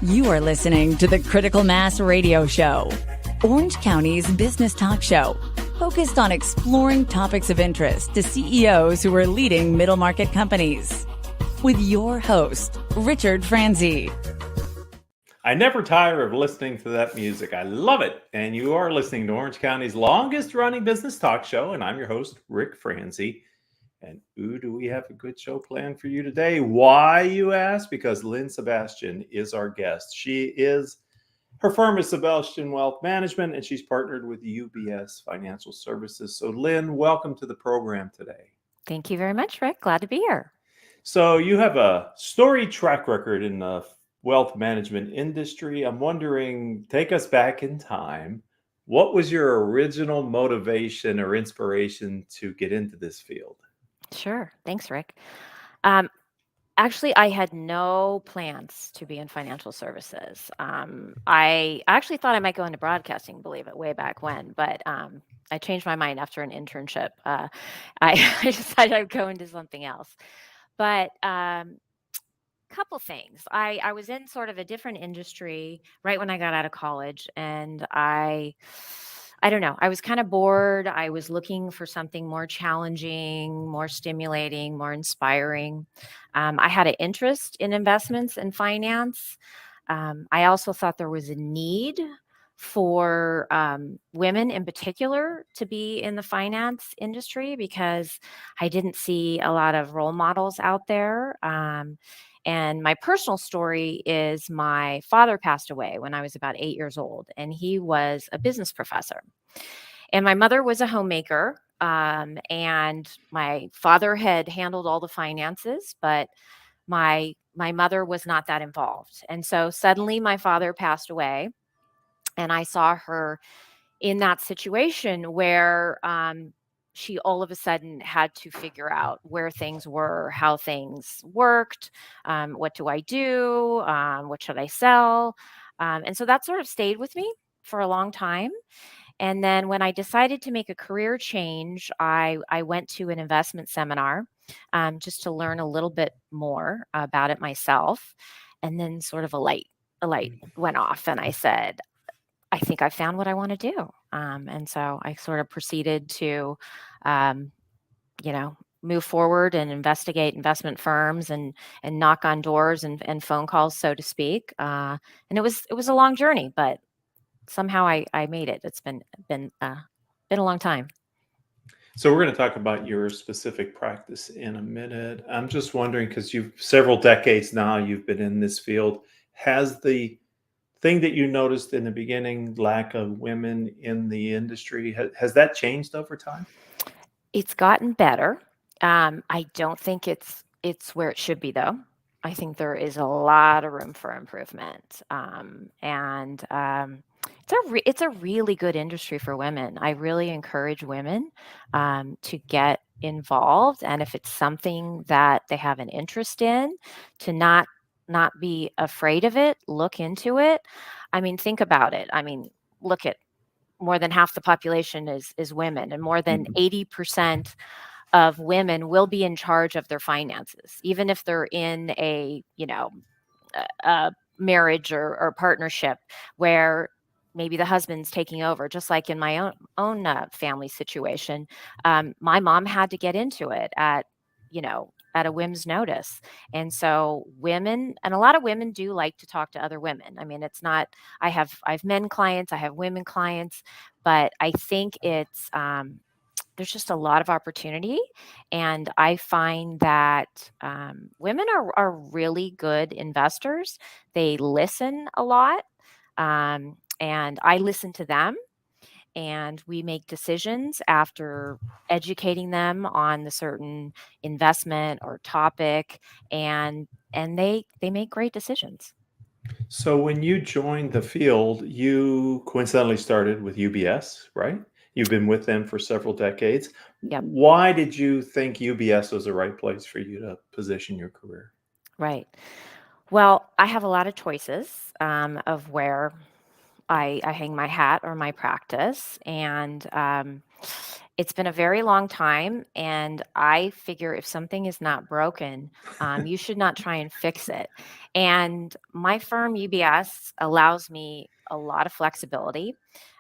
You are listening to the Critical Mass Radio Show, Orange County's business talk show, focused on exploring topics of interest to CEOs who are leading middle market companies. With your host, Richard Franzi. I never tire of listening to that music. I love it. And you are listening to Orange County's longest running business talk show. And I'm your host, Rick Franzi. And do we have a good show planned for you today? Why, you ask? Because Lynne Sebastian is our guest. Her firm is Sebastian Wealth Management, and she's partnered with UBS Financial Services. So Lynne, welcome to the program today. Thank you very much, Rick. Glad to be here. So you have a storied track record in the wealth management industry. I'm wondering, take us back in time. What was your original motivation or inspiration to get into this field? Sure. Thanks, Rick. Actually, I had no plans to be in financial services. I actually thought I might go into broadcasting, believe it, way back when, but I changed my mind after an internship. I decided I'd go into something else. But couple things. I was in sort of a different industry right when I got out of college, and I don't know, I was kind of bored. I was looking for something more challenging, more stimulating, more inspiring. I had an interest in investments and finance. I also thought there was a need for women in particular to be in the finance industry because I didn't see a lot of role models out there. And my personal story is my father passed away when I was about 8 years old, and he was a business professor. And my mother was a homemaker, and my father had handled all the finances, but my mother was not that involved. And so suddenly my father passed away, and I saw her in that situation where she all of a sudden had to figure out where things were, how things worked, what do I do, what should I sell? And so that sort of stayed with me for a long time. And then when I decided to make a career change, I went to an investment seminar just to learn a little bit more about it myself. And then sort of a light went off, and I said, I think I found what I want to do. And so I sort of proceeded to, move forward and investigate investment firms and knock on doors and phone calls, so to speak. And it was a long journey, but somehow I made it. It's been a long time. So we're going to talk about your specific practice in a minute. I'm just wondering, because you've several decades now, you've been in this field. Has the thing that you noticed in the beginning, lack of women in the industry, has that changed over time? It's gotten better. I don't think it's where it should be, though. I think there is a lot of room for improvement. It's a really good industry for women. I really encourage women to get involved, and if it's something that they have an interest in, to not be afraid of it, look into it. I mean, think about it. I mean, look at more than half the population is women, and more than 80% of women will be in charge of their finances, even if they're in a marriage or partnership where maybe the husband's taking over. Just like in my own family situation, my mom had to get into it at a whim's notice. And so women, and a lot of women do like to talk to other women. I mean, it's not, I have men clients, I have women clients, but I think it's, there's just a lot of opportunity. And I find that women are really good investors. They listen a lot. And I listen to them, and we make decisions after educating them on the certain investment or topic, and they make great decisions. So when you joined the field, you coincidentally started with UBS, right? You've been with them for several decades. Yep. Why did you think UBS was the right place for you to position your career? Right. Well, I have a lot of choices of where I hang my hat or my practice, and It's been a very long time, and I figure if something is not broken, you should not try and fix it. And my firm, UBS, allows me a lot of flexibility.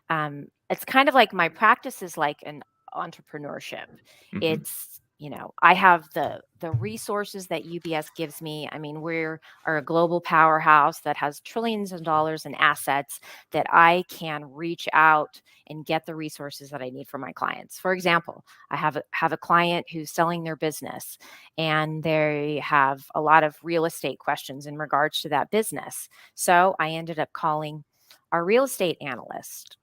It's kind of like my practice is like an entrepreneurship. Mhm. It's, I have the resources that UBS gives me. I mean, are a global powerhouse that has trillions of dollars in assets that I can reach out and get the resources that I need for my clients. For example, I have a client who's selling their business, and they have a lot of real estate questions in regards to that business. So I ended up calling our real estate analyst,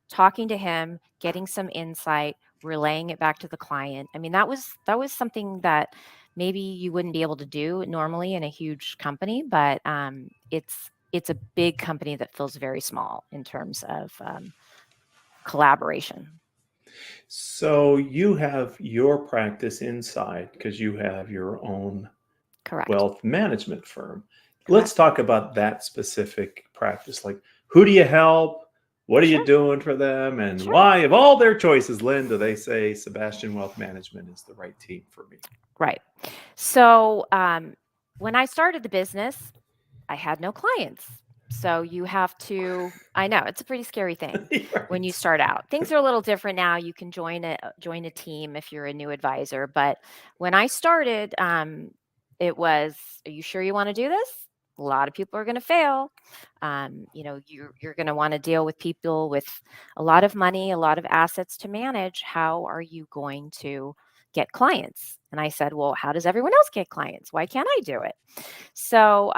talking to him, getting some insight, relaying it back to the client. I mean, that was something that maybe you wouldn't be able to do normally in a huge company, but it's a big company that feels very small in terms of collaboration. So you have your practice inside because you have your own Correct. wealth management firm. Let's Correct. talk about that specific practice. Like, who do you help? What are you Sure. doing for them? And Sure. why, of all their choices, Lynn, do they say Sebastian Wealth Management is the right team for me? Right. So when I started the business, I had no clients. So you have to, I know it's a pretty scary thing when you Right. start out. Things are a little different now. You can join a team if you're a new advisor. But when I started, it was, are you sure you want to do this? A lot of people are going to fail. You're going to want to deal with people with a lot of money, a lot of assets to manage. How are you going to get clients? And I said, well, how does everyone else get clients? Why can't I do it? So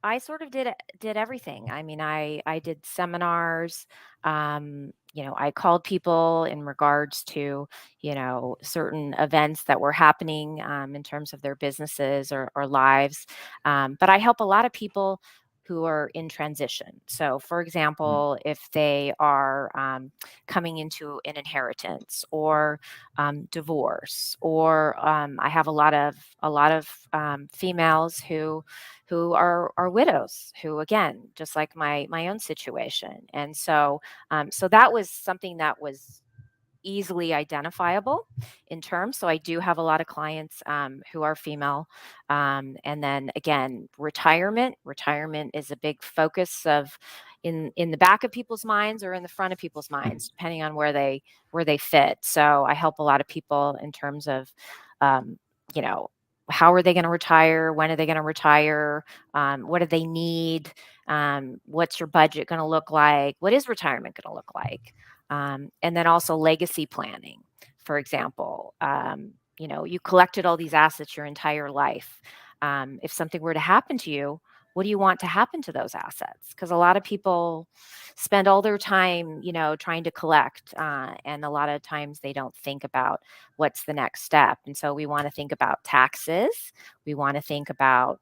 I sort of did everything. I mean, I did seminars. I called people in regards to certain events that were happening in terms of their businesses or lives. But I help a lot of people who are in transition. So, for Mm. example, if they are coming into an inheritance or divorce, or I have a lot of females who are widows, who, again, just like my own situation. And so that was something that was easily identifiable in terms. So I do have a lot of clients who are female. And then again, retirement is a big focus of in the back of people's minds or in the front of people's minds, depending on where they fit. So I help a lot of people in terms of um, you know how are they going to retire, when are they going to retire, what do they need, what's your budget going to look like, what is retirement going to look like. And then also legacy planning, for example. You collected all these assets your entire life. If something were to happen to you, what do you want to happen to those assets? Because a lot of people spend all their time, trying to collect, and a lot of times they don't think about what's the next step. And so we want to think about taxes. We want to think about,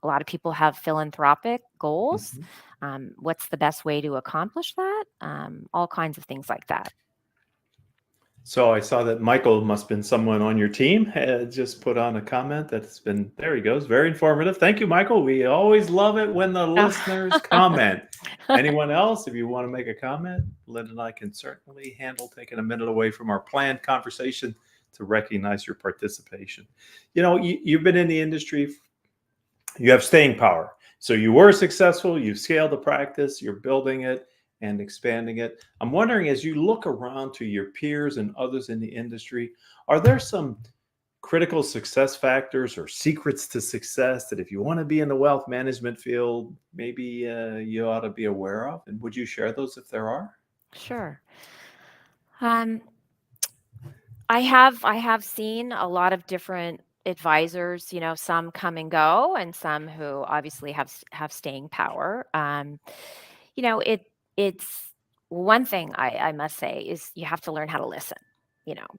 a lot of people have philanthropic goals. Mhm. What's the best way to accomplish that? All kinds of things like that. So I saw that Michael must have been someone on your team. Had just put on a comment that's been, there he goes, very informative. Thank you, Michael. We always love it when the listeners comment. Anyone else, if you want to make a comment, Lynn and I can certainly handle taking a minute away from our planned conversation to recognize your participation. You've been in the industry, you have staying power. So you were successful, you've scaled the practice, you're building it and expanding it. I'm wondering, as you look around to your peers and others in the industry, are there some critical success factors or secrets to success that if you want to be in the wealth management field, maybe you ought to be aware of? And would you share those if there are? Sure. Um, I have seen a lot of different advisors, some come and go, and some who obviously have staying power. It's one thing I must say is you have to learn how to listen,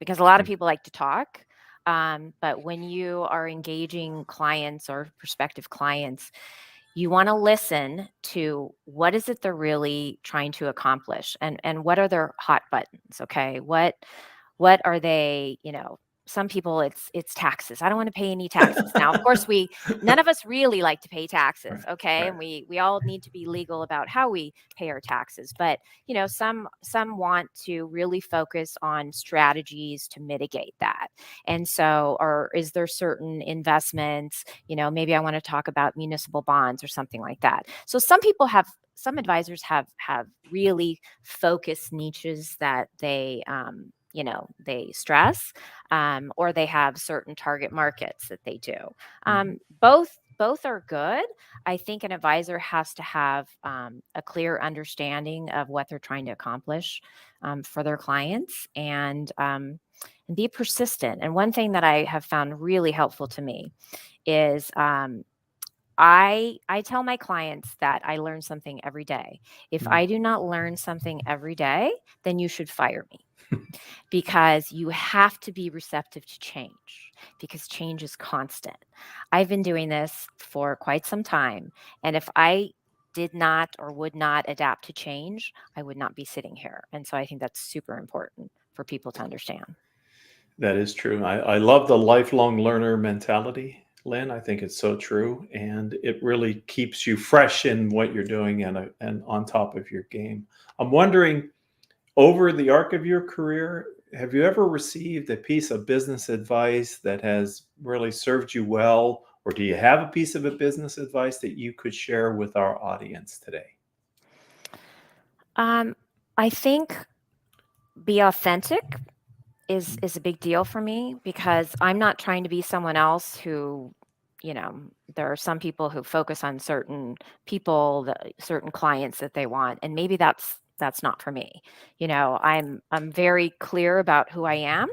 because a lot of Mm. people like to talk. But when you are engaging clients or prospective clients, you want to listen to what is it they're really trying to accomplish, and what are their hot buttons. Okay, what are they, some people it's taxes. I don't want to pay any taxes. Now, of course, none of us really like to pay taxes, Right. okay? Right. And we all need to be legal about how we pay our taxes. But some want to really focus on strategies to mitigate that. And so, or is there certain investments? Maybe I want to talk about municipal bonds or something like that. So some advisors have really focused niches that they they stress, or they have certain target markets that they do. Both are good. I think an advisor has to have a clear understanding of what they're trying to accomplish for their clients, and be persistent. And one thing that I have found really helpful to me is I tell my clients that I learn something every day. If Mm. I do not learn something every day, then you should fire me, because you have to be receptive to change, because change is constant. I've been doing this for quite some time, and if I did not or would not adapt to change, I would not be sitting here. And so I think that's super important for people to understand. That is true. I love the lifelong learner mentality, Lynn. I think it's so true. And it really keeps you fresh in what you're doing and on top of your game. I'm wondering, over the arc of your career, have you ever received a piece of business advice that has really served you well? Or do you have a piece of a business advice that you could share with our audience today? I think be authentic is a big deal for me, because I'm not trying to be someone else who, there are some people who focus on certain people, certain clients that they want, and maybe that's not for me. I'm very clear about who I am,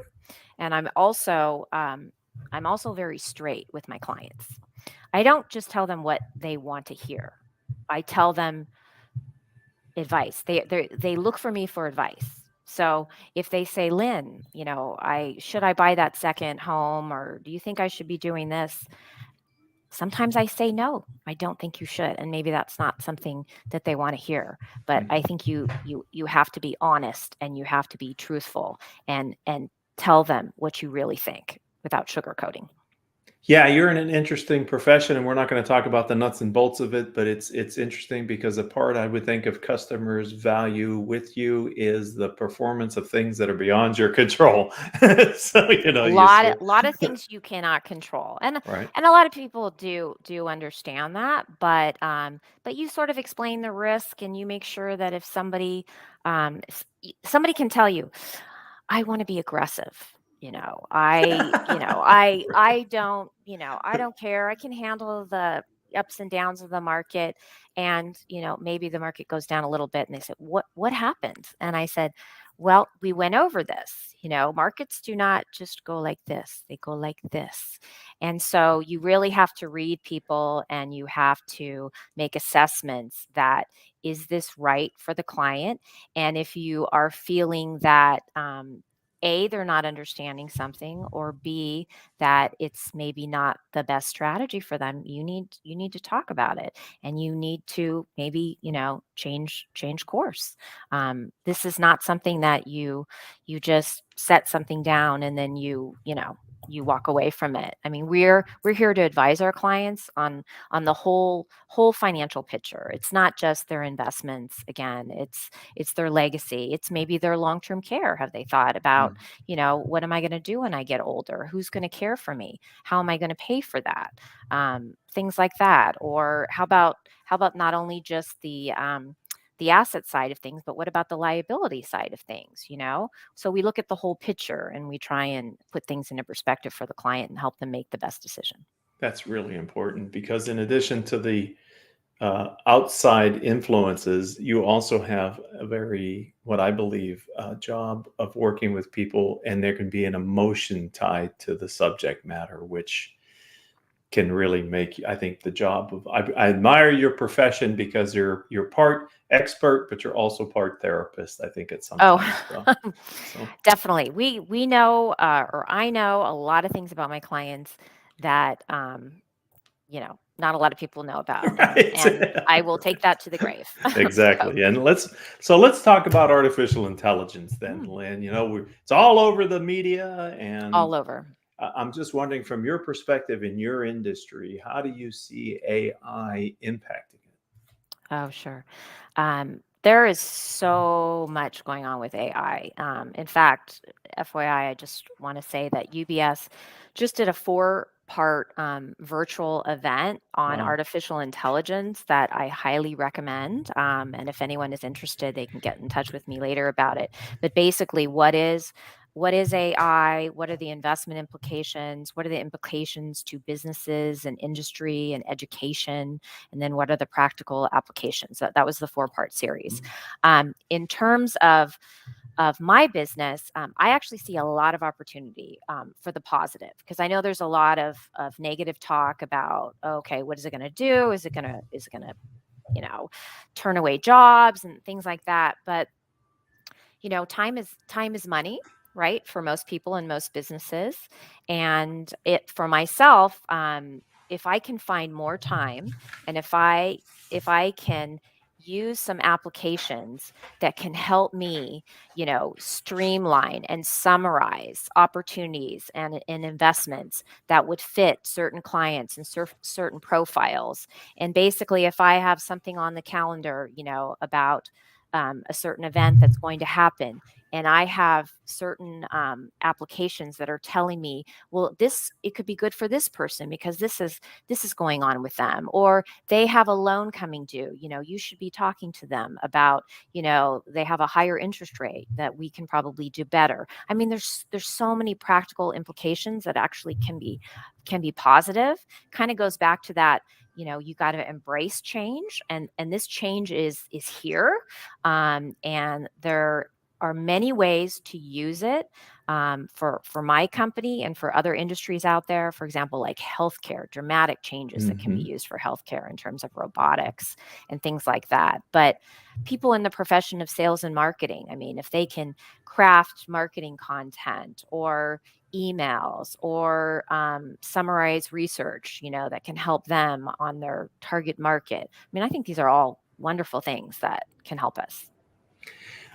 and I'm also very straight with my clients. I don't just tell them what they want to hear. I tell them advice. They look for me for advice. So if they say, Lynn, I buy that second home, or do you think I should be doing this? Sometimes I say no, I don't think you should, and maybe that's not something that they want to hear. But I think you have to be honest, and you have to be truthful, and tell them what you really think without sugarcoating. Yeah, you're in an interesting profession, and we're not going to talk about the nuts and bolts of it, but it's interesting because a part I would think of customers value with you is the performance of things that are beyond your control. So, A you lot of say, lot of things you cannot control, and right? a lot of people do understand that, but you sort of explain the risk, and you make sure that if somebody can tell you, I want to be aggressive. I don't care. I can handle the ups and downs of the market. And, maybe the market goes down a little bit, and they said, what happened? And I said, well, we went over this. Markets do not just go like this, they go like this. And so you really have to read people, and you have to make assessments that, is this right for the client? And if you are feeling that, A, they're not understanding something, or B, that it's maybe not the best strategy for them, you need to talk about it, and you need to maybe, change course. This is not something that you just set something down, and then you walk away from it. I mean, we're here to advise our clients on the whole financial picture. It's not just their investments. Again, it's their legacy. It's maybe their long-term care. Have they thought about, Mm. what am I going to do when I get older? Who's going to care for me? How am I going to pay for that? Things like that. Or how about not only just the asset side of things, but what about the liability side of things? So we look at the whole picture, and we try and put things into perspective for the client and help them make the best decision. That's really important because in addition to the outside influences, you also have a very, what I believe, job of working with people, and there can be an emotion tied to the subject matter, which can really make, I think, the job of. I admire your profession because you're part expert, but you're also part therapist. I think it's Oh, sometimes so. definitely. We know, or I know a lot of things about my clients that not a lot of people know about. Right. And I will take that to the grave. Exactly. And let's talk about artificial intelligence then, Lynn. It's all over the media, and All over. I'm just wondering, from your perspective in your industry, how do you see AI impacting it? Oh, sure. There is so much going on with AI. In fact, FYI, I just want to say that UBS just did a 4-part virtual event on Wow. artificial intelligence that I highly recommend. And if anyone is interested, they can get in touch with me later about it. But basically, what is AI? What are the investment implications? What are the implications to businesses and industry and education? And then what are the practical applications? That was the 4-part series. In terms of my business, I actually see a lot of opportunity for the positive, because I know there's a lot of negative talk about, okay, what is it going to do? Is it going to turn away jobs and things like that? But time is money, right? For most people and most businesses. And for myself, if I can find more time, and if I can use some applications that can help me, streamline and summarize opportunities and investments that would fit certain clients and certain profiles. And basically, if I have something on the calendar, about a certain event that's going to happen, and I have certain applications that are telling me, well, it could be good for this person because this is going on with them, or they have a loan coming due. You should be talking to them about, they have a higher interest rate that we can probably do better. I mean, there's so many practical implications that actually can be positive. Kind of goes back to that. You got to embrace change, and this change is here, and there are many ways to use it, for my company and for other industries out there. For example, like healthcare, dramatic changes that can be used for healthcare in terms of robotics and things like that. But people in the profession of sales and marketing, I mean, if they can craft marketing content or emails or summarize research, that can help them on their target market. I mean, I think these are all wonderful things that can help us.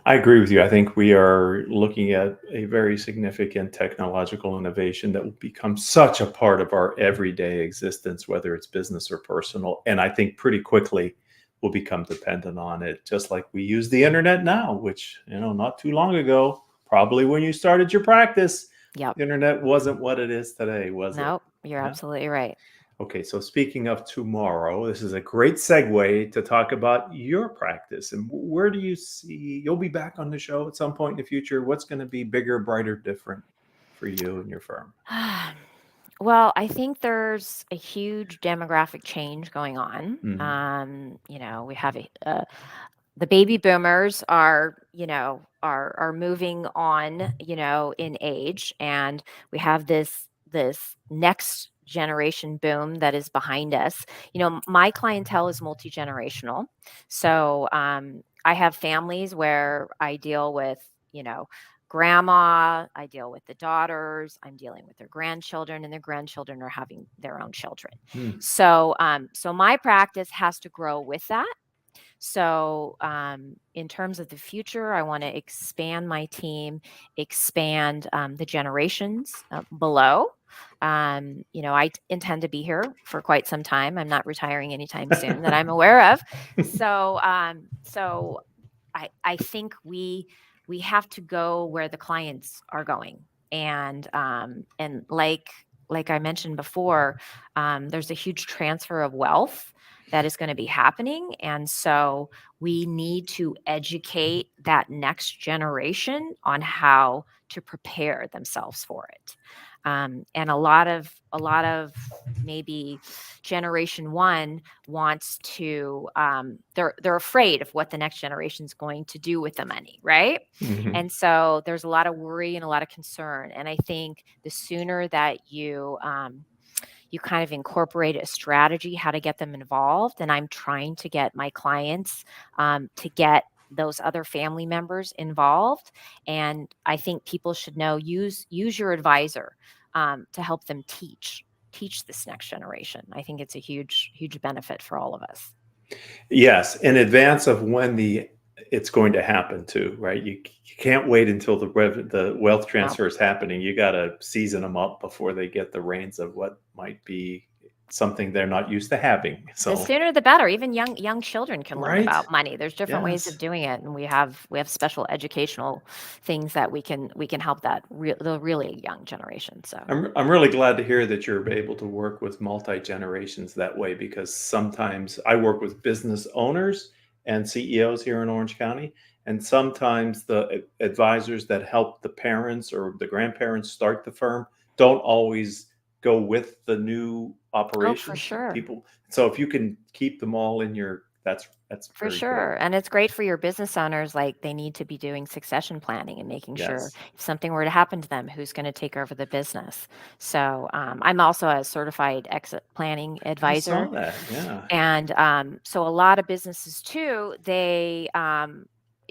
I agree with you. I think we are looking at a very significant technological innovation that will become such a part of our everyday existence, whether it's business or personal. And I think pretty quickly we'll become dependent on it, just like we use the internet now, which, not too long ago, probably when you started your practice, Yep. the internet wasn't what it is today, was it? Nope, you're Yeah. absolutely right. Okay, so speaking of tomorrow, this is a great segue to talk about your practice. And where do you see you'll be back on the show at some point in the future? What's going to be bigger, brighter, different for you and your firm? Well, I think there's a huge demographic change going on. We have the baby boomers are moving on, in age, and we have this next generation boom that is behind us. My clientele is multi-generational. So I have families where I deal with, grandma, I deal with the daughters, I'm dealing with their grandchildren, and their grandchildren are having their own children. So my practice has to grow with that. So, in terms of the future, I want to expand my team, expand the generations below. I intend to be here for quite some time. I'm not retiring anytime soon that I'm aware of. So I think we have to go where the clients are going, and like I mentioned before, there's a huge transfer of wealth that is going to be happening. And so we need to educate that next generation on how to prepare themselves for it. And a lot of maybe generation one wants to, they're afraid of what the next generation is going to do with the money, right? And so there's a lot of worry and a lot of concern. And I think the sooner that you kind of incorporate a strategy, how to get them involved. And I'm trying to get my clients to get those other family members involved. And I think people should know, use your advisor to help them teach teach this next generation. I think it's a huge benefit for all of us. Yes, in advance of when it's going to happen too, right? You can't wait until the wealth transfer is happening. You got to season them up before they get the reins of what might be something they're not used to having. So the sooner the better. Even young children can learn right? about money. There's different ways of Yes. doing it, and we have special educational things that we can help the really young generation. So I'm really glad to hear that you're able to work with multi-generations that way, because sometimes I work with business owners and CEOs here in Orange County, and sometimes the advisors that help the parents or the grandparents start the firm don't always go with the new oh, for operations. sure. So if you can keep them all in that's For very sure. good. And it's great for your business owners. Like, they need to be doing succession planning and making sure Yes, if something were to happen to them, who's going to take over the business. So I'm also a certified exit planning I saw advisor. that. Yeah. And so a lot of businesses too,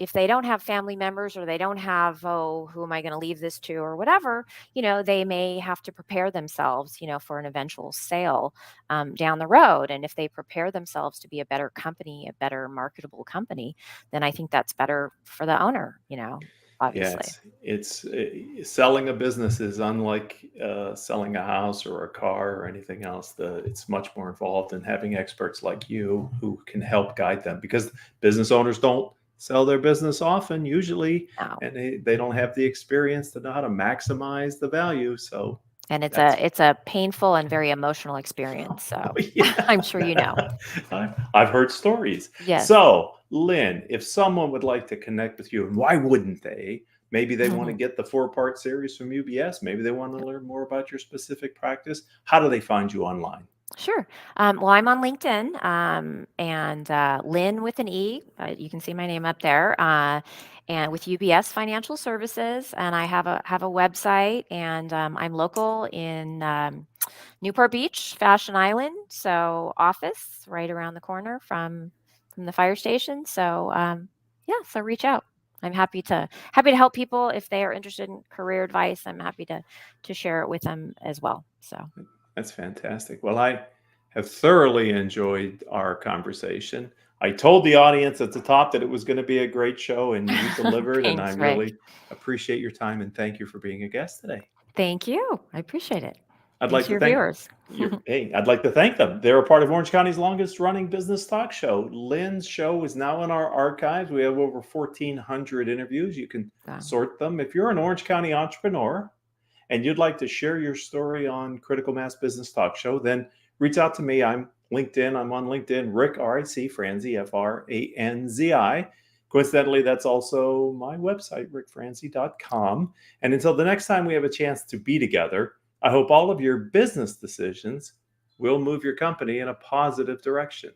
if they don't have family members, or they don't have, who am I going to leave this to, or whatever, they may have to prepare themselves, for an eventual sale down the road. And if they prepare themselves to be a better company, a better marketable company, then I think that's better for the owner, Yeah, obviously. it's selling a business is unlike selling a house or a car or anything else. It's much more involved in having experts like you who can help guide them, because business owners don't sell their business often usually, Now, and they don't have the experience to know how to maximize the value. So and that's it's a painful and very emotional experience. So yeah. I'm sure you know. I've heard stories. Yes. So, Lynne, if someone would like to connect with you, and why wouldn't they? Maybe they want to get the 4-part series from UBS. Maybe they want to learn more about your specific practice. How do they find you online? Sure. Well, I'm on LinkedIn, and Lynn with an E. You can see my name up there, and with UBS Financial Services. And I have a website, and I'm local in Newport Beach, Fashion Island, so office right around the corner from the fire station. So yeah, so reach out. I'm happy to help people if they are interested in career advice. I'm happy to share it with them as well. So. That's fantastic. Well, I have thoroughly enjoyed our conversation. I told the audience at the top that it was going to be a great show, and you delivered, and I Thanks, Rick. really appreciate your time, and thank you for being a guest today. Thank you. I appreciate it. I'd Thanks like to to your thank viewers. I'd like to thank them. They're a part of Orange County's longest running business talk show. Lynn's show is now in our archives. We have over 1,400 interviews. You can Wow. sort them. If you're an Orange County entrepreneur and you'd like to share your story on Critical Mass Business Talk Show, then reach out to me. I'm LinkedIn. I'm on LinkedIn, Rick, R-I-C, Franzi, F-R-A-N-Z-I. Coincidentally, that's also my website, rickfranzi.com. And until the next time we have a chance to be together, I hope all of your business decisions will move your company in a positive direction.